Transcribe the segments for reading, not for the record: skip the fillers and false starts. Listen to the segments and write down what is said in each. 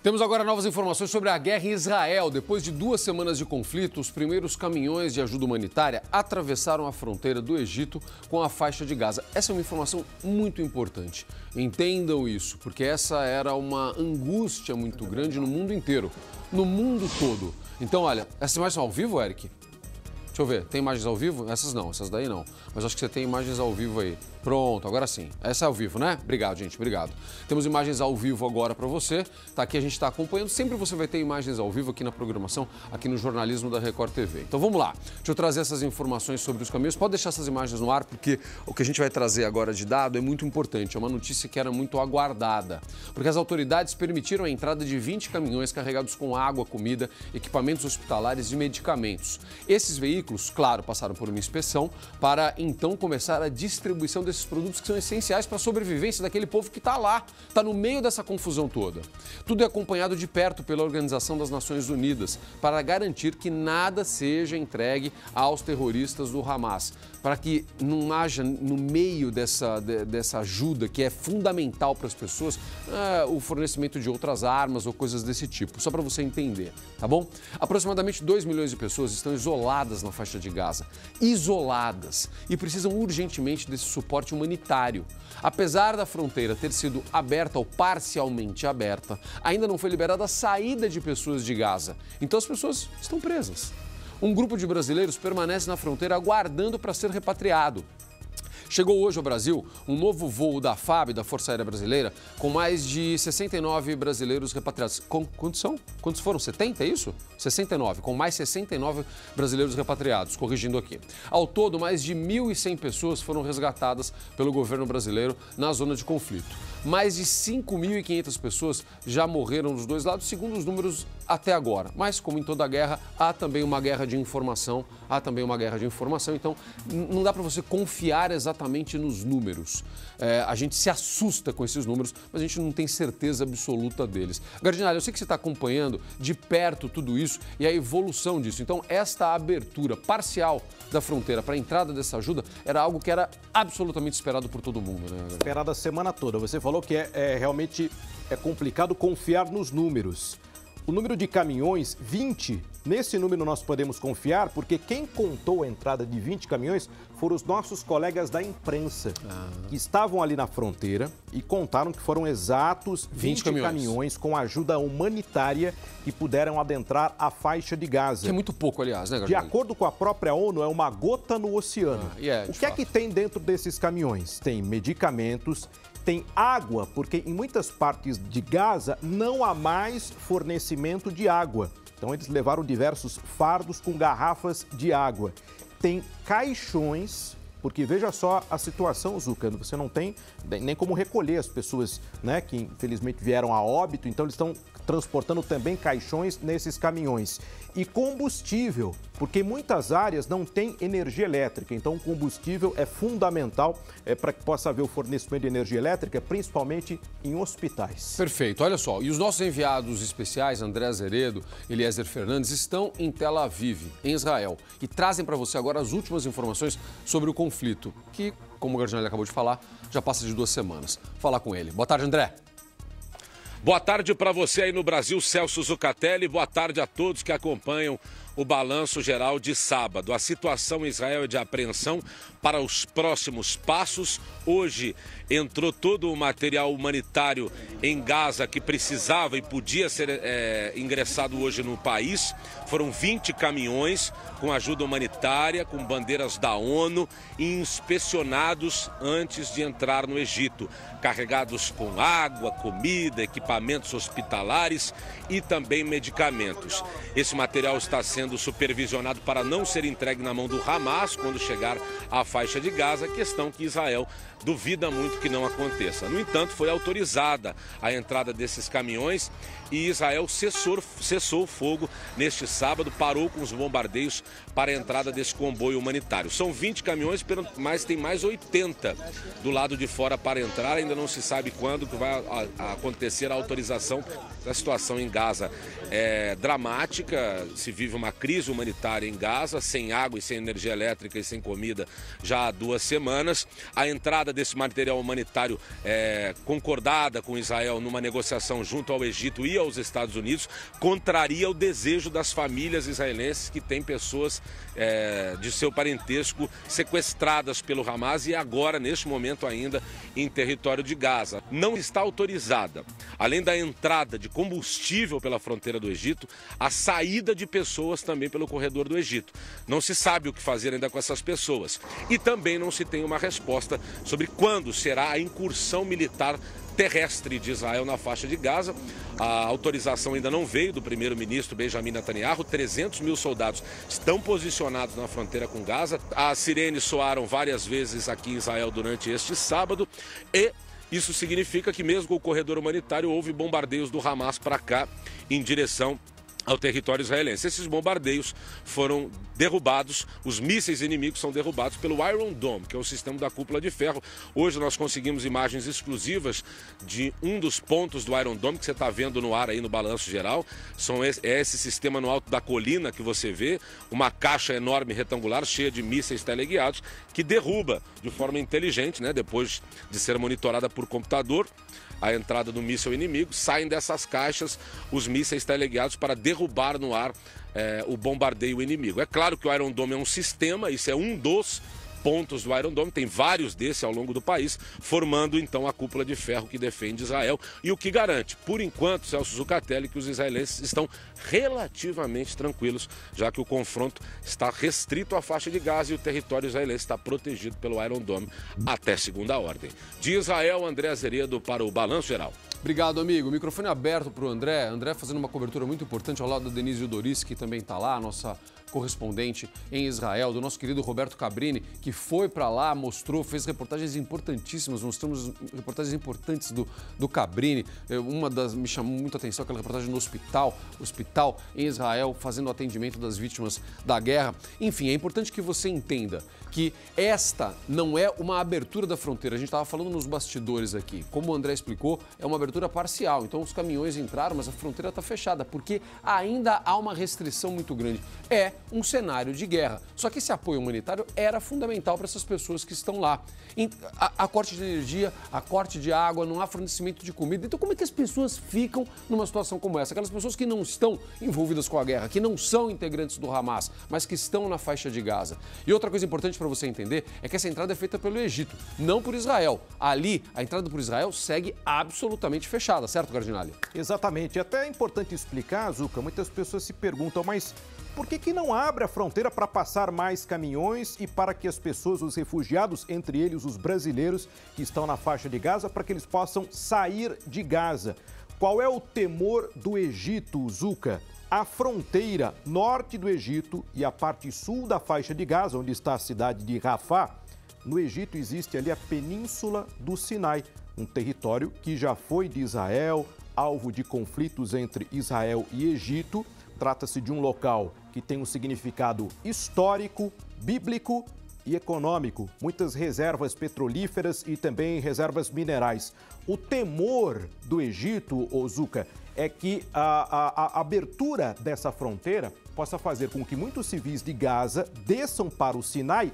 Temos agora novas informações sobre a guerra em Israel. Depois de 2 semanas de conflito, os primeiros caminhões de ajuda humanitária atravessaram a fronteira do Egito com a faixa de Gaza. Essa é uma informação muito importante. Entendam isso, porque essa era uma angústia muito grande no mundo inteiro, no mundo todo. Então, olha, essas imagens são ao vivo, Eric? Deixa eu ver, tem imagens ao vivo? Essas não, essas daí não. Mas acho que você tem imagens ao vivo aí. Pronto, agora sim. Essa é ao vivo, né? Obrigado, gente, obrigado. Temos imagens ao vivo agora para você. Tá aqui, a gente está acompanhando. Sempre você vai ter imagens ao vivo aqui na programação, aqui no jornalismo da Record TV. Então vamos lá. Deixa eu trazer essas informações sobre os caminhos. Pode deixar essas imagens no ar, porque o que a gente vai trazer agora de dado é muito importante. É uma notícia que era muito aguardada. Porque as autoridades permitiram a entrada de 20 caminhões carregados com água, comida, equipamentos hospitalares e medicamentos. Esses veículos, claro, passaram por uma inspeção para então começar a distribuição desses produtos que são essenciais para a sobrevivência daquele povo que está lá, está no meio dessa confusão toda. Tudo é acompanhado de perto pela Organização das Nações Unidas para garantir que nada seja entregue aos terroristas do Hamas, para que não haja no meio dessa ajuda que é fundamental para as pessoas o fornecimento de outras armas ou coisas desse tipo, só para você entender, tá bom? Aproximadamente 2 milhões de pessoas estão isoladas na faixa de Gaza, isoladas, e precisam urgentemente desse suporte humanitário. Apesar da fronteira ter sido aberta ou parcialmente aberta, ainda não foi liberada a saída de pessoas de Gaza. Então as pessoas estão presas. Um grupo de brasileiros permanece na fronteira aguardando para ser repatriado. Chegou hoje ao Brasil um novo voo da FAB, da Força Aérea Brasileira, com mais de 69 brasileiros repatriados. Quantos são? Quantos foram? 70, é isso? 69, com mais 69 brasileiros repatriados, corrigindo aqui. Ao todo, mais de 1.100 pessoas foram resgatadas pelo governo brasileiro na zona de conflito. Mais de 5.500 pessoas já morreram dos dois lados, segundo os números até agora. Mas, como em toda guerra, há também uma guerra de informação. Então, não dá para você confiar exatamente nos números. A gente se assusta com esses números, mas a gente não tem certeza absoluta deles. Gardinalha, eu sei que você está acompanhando de perto tudo isso e a evolução disso. Então, esta abertura parcial da fronteira para a entrada dessa ajuda era algo que era absolutamente esperado por todo mundo, né? Esperado a semana toda. Você falou que realmente é complicado confiar nos números. O número de caminhões, 20, nesse número nós podemos confiar, porque quem contou a entrada de 20 caminhões foram os nossos colegas da imprensa, que estavam ali na fronteira e contaram que foram exatos 20 caminhões com ajuda humanitária que puderam adentrar a faixa de Gaza. Que é muito pouco, aliás, né, De acordo com a própria ONU, é uma gota no oceano. O que é que tem dentro desses caminhões? Tem medicamentos, tem água, porque em muitas partes de Gaza não há mais fornecimento de água. Então eles levaram diversos fardos com garrafas de água. Tem caixões, porque veja só a situação, Zucca, você não tem nem como recolher as pessoas, né, que infelizmente vieram a óbito, então eles estão transportando também caixões nesses caminhões. E combustível, porque muitas áreas não têm energia elétrica, então o combustível é fundamental para que possa haver o fornecimento de energia elétrica, principalmente em hospitais. Perfeito, olha só, e os nossos enviados especiais, André Azeredo e Eliezer Fernandes, estão em Tel Aviv, em Israel, e trazem para você agora as últimas informações sobre o conflito, que, como o Gardinelli acabou de falar, já passa de 2 semanas. Falar com ele. Boa tarde, André. Boa tarde para você aí no Brasil, Celso Zucatelli. Boa tarde a todos que acompanham o balanço geral de sábado. A situação em Israel é de apreensão para os próximos passos. Hoje entrou todo o material humanitário em Gaza que precisava e podia ser ingressado hoje no país. Foram 20 caminhões com ajuda humanitária, com bandeiras da ONU, inspecionados antes de entrar no Egito, carregados com água, comida, equipamentos hospitalares e também medicamentos. Esse material está sendo supervisionado para não ser entregue na mão do Hamas quando chegar à faixa de Gaza, questão que Israel duvida muito que não aconteça. No entanto, foi autorizada a entrada desses caminhões e Israel cessou o fogo neste sábado, parou com os bombardeios para a entrada desse comboio humanitário. São 20 caminhões, mas tem mais 80 do lado de fora para entrar. Ainda não se sabe quando que vai acontecer a autorização. A situação em Gaza é dramática, se vive uma crise humanitária em Gaza, sem água e sem energia elétrica e sem comida já há 2 semanas. A entrada desse material humanitário concordada com Israel numa negociação junto ao Egito e aos Estados Unidos contraria o desejo das famílias israelenses que têm pessoas de seu parentesco sequestradas pelo Hamas e agora, neste momento ainda, em território de Gaza. Não está autorizada, além da entrada de combustível pela fronteira do Egito, a saída de pessoas também pelo corredor do Egito. Não se sabe o que fazer ainda com essas pessoas. E também não se tem uma resposta sobre quando será a incursão militar terrestre de Israel na faixa de Gaza. A autorização ainda não veio do primeiro-ministro Benjamin Netanyahu. 300 mil soldados estão posicionados na fronteira com Gaza. As sirenes soaram várias vezes aqui em Israel durante este sábado e isso significa que mesmo com o corredor humanitário houve bombardeios do Hamas para cá em direção ao território israelense. Esses bombardeios foram derrubados, os mísseis inimigos são derrubados pelo Iron Dome, que é o sistema da cúpula de ferro. Hoje nós conseguimos imagens exclusivas de um dos pontos do Iron Dome que você está vendo no ar aí no balanço geral. É esse sistema no alto da colina que você vê, uma caixa enorme retangular cheia de mísseis teleguiados que derruba de forma inteligente, né, depois de ser monitorada por computador, a entrada do míssil inimigo, saem dessas caixas os mísseis teleguiados para derrubar no ar o bombardeio inimigo. É claro que o Iron Dome é um sistema, isso é um dos pontos do Iron Dome, tem vários desses ao longo do país, formando então a cúpula de ferro que defende Israel e o que garante, por enquanto, Celso Zucatelli, que os israelenses estão relativamente tranquilos, já que o confronto está restrito à faixa de Gaza e o território israelense está protegido pelo Iron Dome até segunda ordem. De Israel, André Azeredo para o Balanço Geral. Obrigado, amigo. O microfone aberto para o André. André fazendo uma cobertura muito importante ao lado da Denise Doris, que também está lá, a nossa correspondente em Israel, do nosso querido Roberto Cabrini, que foi para lá, mostrou, fez reportagens importantíssimas, mostramos reportagens importantes do Cabrini. Uma das me chamou muito a atenção, aquela reportagem no hospital em Israel, fazendo o atendimento das vítimas da guerra. Enfim, é importante que você entenda que esta não é uma abertura da fronteira. A gente estava falando nos bastidores aqui. Como o André explicou, é uma abertura parcial. Então os caminhões entraram, mas a fronteira está fechada, porque ainda há uma restrição muito grande. É um cenário de guerra. Só que esse apoio humanitário era fundamental para essas pessoas que estão lá. A corte de energia, a corte de água, não há fornecimento de comida. Então como é que as pessoas ficam numa situação como essa? Aquelas pessoas que não estão envolvidas com a guerra, que não são integrantes do Hamas, mas que estão na faixa de Gaza. E outra coisa importante para você entender é que essa entrada é feita pelo Egito, não por Israel. Ali, a entrada por Israel segue absolutamente fechada, certo, Cardinale? Exatamente. Até é importante explicar, Zuca, muitas pessoas se perguntam, mas por que não abre a fronteira para passar mais caminhões e para que as pessoas, os refugiados, entre eles os brasileiros que estão na faixa de Gaza, para que eles possam sair de Gaza? Qual é o temor do Egito, Zuca? A fronteira norte do Egito e a parte sul da faixa de Gaza, onde está a cidade de Rafah, no Egito existe ali a Península do Sinai, um território que já foi de Israel, alvo de conflitos entre Israel e Egito. Trata-se de um local que tem um significado histórico, bíblico e econômico. Muitas reservas petrolíferas e também reservas minerais. O temor do Egito, Zuca, é que a abertura dessa fronteira possa fazer com que muitos civis de Gaza desçam para o Sinai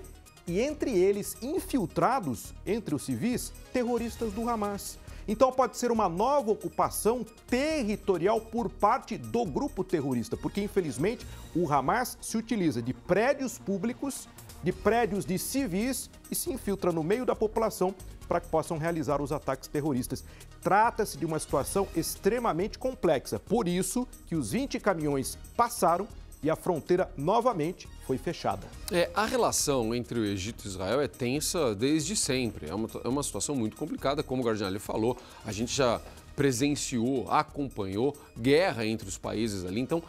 e, entre eles, infiltrados entre os civis, terroristas do Hamas. Então pode ser uma nova ocupação territorial por parte do grupo terrorista, porque infelizmente o Hamas se utiliza de prédios públicos, de prédios de civis e se infiltra no meio da população para que possam realizar os ataques terroristas. Trata-se de uma situação extremamente complexa, por isso que os 20 caminhões passaram e a fronteira novamente foi fechada. A relação entre o Egito e Israel é tensa desde sempre. É uma situação muito complicada, como o Gardinale falou. A gente já presenciou, acompanhou guerra entre os países ali, então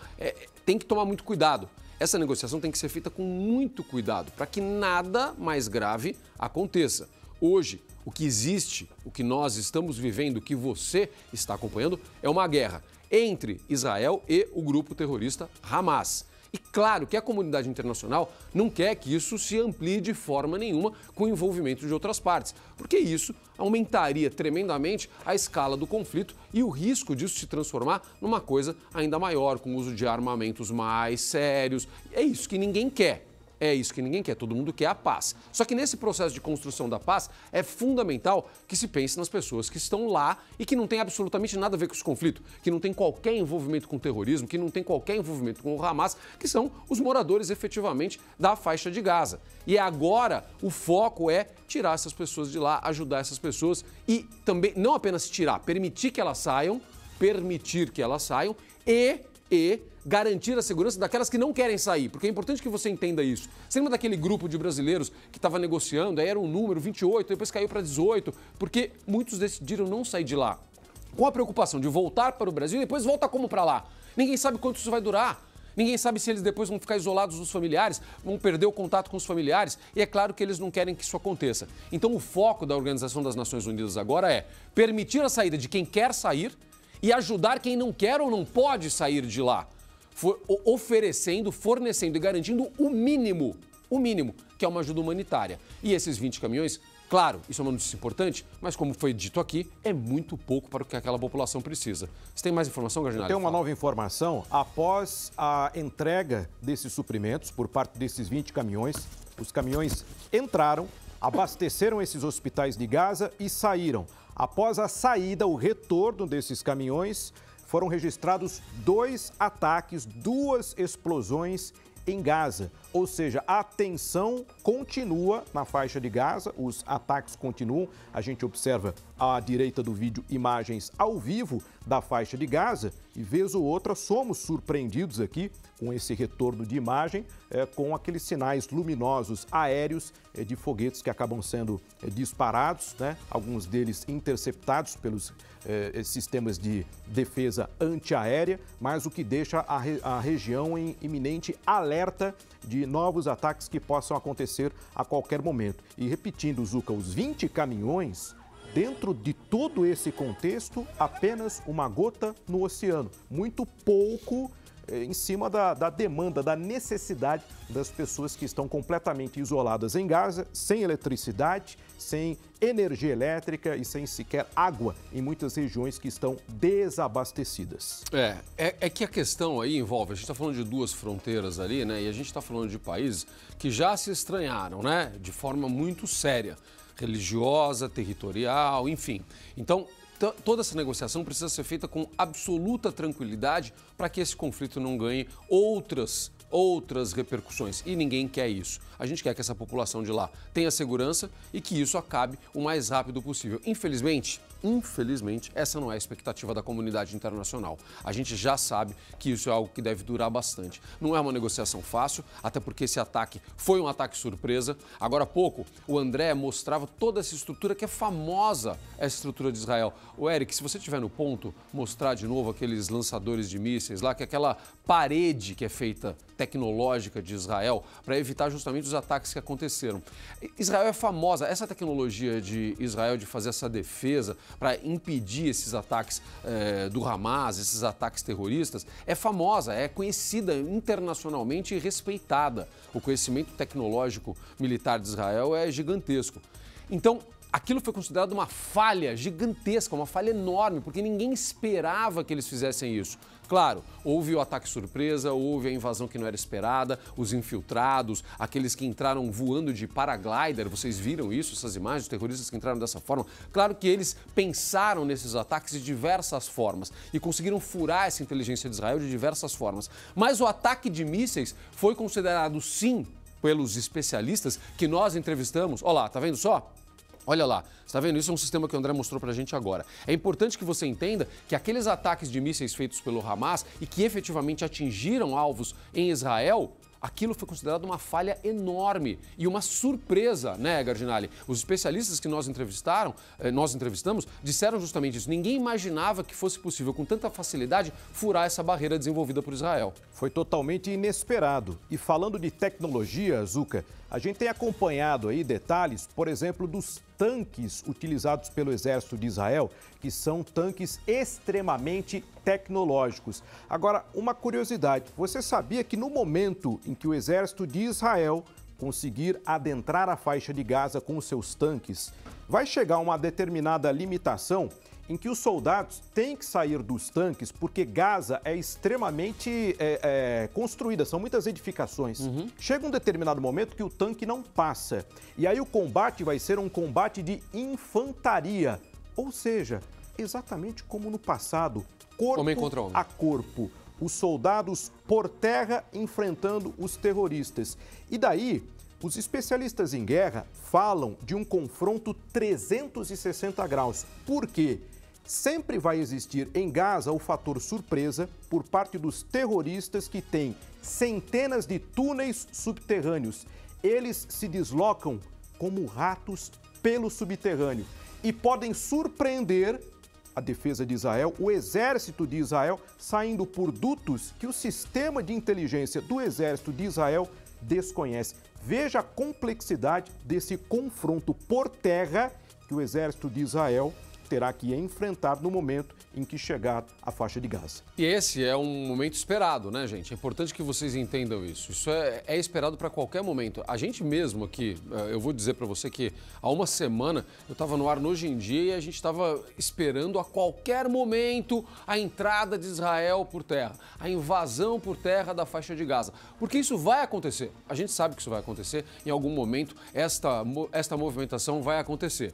tem que tomar muito cuidado. Essa negociação tem que ser feita com muito cuidado para que nada mais grave aconteça. Hoje, o que existe, o que nós estamos vivendo, o que você está acompanhando, é uma guerra entre Israel e o grupo terrorista Hamas. E claro que a comunidade internacional não quer que isso se amplie de forma nenhuma com o envolvimento de outras partes, porque isso aumentaria tremendamente a escala do conflito e o risco disso se transformar numa coisa ainda maior, com o uso de armamentos mais sérios. É isso que ninguém quer. É isso que ninguém quer, todo mundo quer a paz. Só que nesse processo de construção da paz é fundamental que se pense nas pessoas que estão lá e que não tem absolutamente nada a ver com esse conflito, que não tem qualquer envolvimento com o terrorismo, que não tem qualquer envolvimento com o Hamas, que são os moradores efetivamente da faixa de Gaza. E agora o foco é tirar essas pessoas de lá, ajudar essas pessoas e também não apenas tirar, permitir que elas saiam e garantir a segurança daquelas que não querem sair, porque é importante que você entenda isso. Você lembra daquele grupo de brasileiros que estava negociando, aí era um número 28, depois caiu para 18, porque muitos decidiram não sair de lá, com a preocupação de voltar para o Brasil e depois voltar como para lá. Ninguém sabe quanto isso vai durar. Ninguém sabe se eles depois vão ficar isolados dos familiares, vão perder o contato com os familiares, e é claro que eles não querem que isso aconteça. Então o foco da Organização das Nações Unidas agora é permitir a saída de quem quer sair e ajudar quem não quer ou não pode sair de lá, fornecendo e garantindo o mínimo, que é uma ajuda humanitária. E esses 20 caminhões, claro, isso é uma notícia importante, mas como foi dito aqui, é muito pouco para o que aquela população precisa. Você tem mais informação, Gardinali? Tem uma nova informação. Após a entrega desses suprimentos por parte desses 20 caminhões, os caminhões entraram, abasteceram esses hospitais de Gaza e saíram. Após a saída, o retorno desses caminhões, foram registrados 2 ataques, 2 explosões em Gaza. Ou seja, a tensão continua na faixa de Gaza, os ataques continuam. A gente observa à direita do vídeo imagens ao vivo da faixa de Gaza e vez ou outra somos surpreendidos aqui com esse retorno de imagem, com aqueles sinais luminosos aéreos de foguetes que acabam sendo disparados, né? Alguns deles interceptados pelos sistemas de defesa antiaérea, mas o que deixa a região em iminente alerta de novos ataques que possam acontecer a qualquer momento. E repetindo, Zuca, os 20 caminhões, dentro de todo esse contexto, apenas uma gota no oceano. Muito pouco em cima da demanda, da necessidade das pessoas que estão completamente isoladas em Gaza, sem eletricidade, sem energia elétrica e sem sequer água em muitas regiões que estão desabastecidas. É que a questão aí envolve, a gente está falando de 2 fronteiras ali, né? E a gente está falando de países que já se estranharam, né? De forma muito séria, religiosa, territorial, enfim. Então, toda essa negociação precisa ser feita com absoluta tranquilidade para que esse conflito não ganhe outras repercussões. E ninguém quer isso. A gente quer que essa população de lá tenha segurança e que isso acabe o mais rápido possível. Infelizmente, essa não é a expectativa da comunidade internacional. A gente já sabe que isso é algo que deve durar bastante. Não é uma negociação fácil, até porque esse ataque foi um ataque surpresa. Agora há pouco, o André mostrava toda essa estrutura que é famosa, essa estrutura de Israel. O Eric, se você estiver no ponto, mostrar de novo aqueles lançadores de mísseis lá, que é aquela parede que é feita tecnológica de Israel para evitar justamente os ataques que aconteceram. Israel é famosa, essa tecnologia de Israel de fazer essa defesa para impedir esses ataques do Hamas, esses ataques terroristas, é famosa, é conhecida internacionalmente e respeitada. O conhecimento tecnológico militar de Israel é gigantesco. Então, aquilo foi considerado uma falha gigantesca, uma falha enorme, porque ninguém esperava que eles fizessem isso. Claro, houve o ataque surpresa, houve a invasão que não era esperada, os infiltrados, aqueles que entraram voando de paraglider, vocês viram isso, essas imagens, os terroristas que entraram dessa forma? Claro que eles pensaram nesses ataques de diversas formas e conseguiram furar essa inteligência de Israel de diversas formas. Mas o ataque de mísseis foi considerado, sim, pelos especialistas que nós entrevistamos. Olha lá, tá vendo só? Olha lá, está vendo? Isso é um sistema que o André mostrou para a gente agora. É importante que você entenda que aqueles ataques de mísseis feitos pelo Hamas e que efetivamente atingiram alvos em Israel, aquilo foi considerado uma falha enorme e uma surpresa, né, Gardinali? Os especialistas que nós entrevistamos, disseram justamente isso. Ninguém imaginava que fosse possível, com tanta facilidade, furar essa barreira desenvolvida por Israel. Foi totalmente inesperado. E falando de tecnologia, Zuca, a gente tem acompanhado aí detalhes, por exemplo, dos tanques utilizados pelo exército de Israel, que são tanques extremamente tecnológicos. Agora, uma curiosidade, você sabia que no momento em que o exército de Israel conseguir adentrar a faixa de Gaza com os seus tanques, vai chegar uma determinada limitação em que os soldados têm que sair dos tanques, porque Gaza é extremamente construída, são muitas edificações. Chega um determinado momento que o tanque não passa. E aí o combate vai ser um combate de infantaria, ou seja, exatamente como no passado, corpo homem contra homem. A corpo. Os soldados por terra enfrentando os terroristas. E daí, os especialistas em guerra falam de um confronto 360 graus. Por quê? Sempre vai existir em Gaza o fator surpresa por parte dos terroristas que têm centenas de túneis subterrâneos. Eles se deslocam como ratos pelo subterrâneo e podem surpreender a defesa de Israel, o exército de Israel, saindo por dutos que o sistema de inteligência do exército de Israel desconhece. Veja a complexidade desse confronto por terra que o exército de Israel terá que enfrentar no momento em que chegar à faixa de Gaza. E esse é um momento esperado, né, gente? É importante que vocês entendam isso. Isso é esperado para qualquer momento. A gente mesmo aqui, eu vou dizer para você que há uma semana eu estava no ar no Hoje em Dia e a gente estava esperando a qualquer momento a entrada de Israel por terra, a invasão por terra da faixa de Gaza. Porque isso vai acontecer. A gente sabe que isso vai acontecer. Em algum momento, esta movimentação vai acontecer.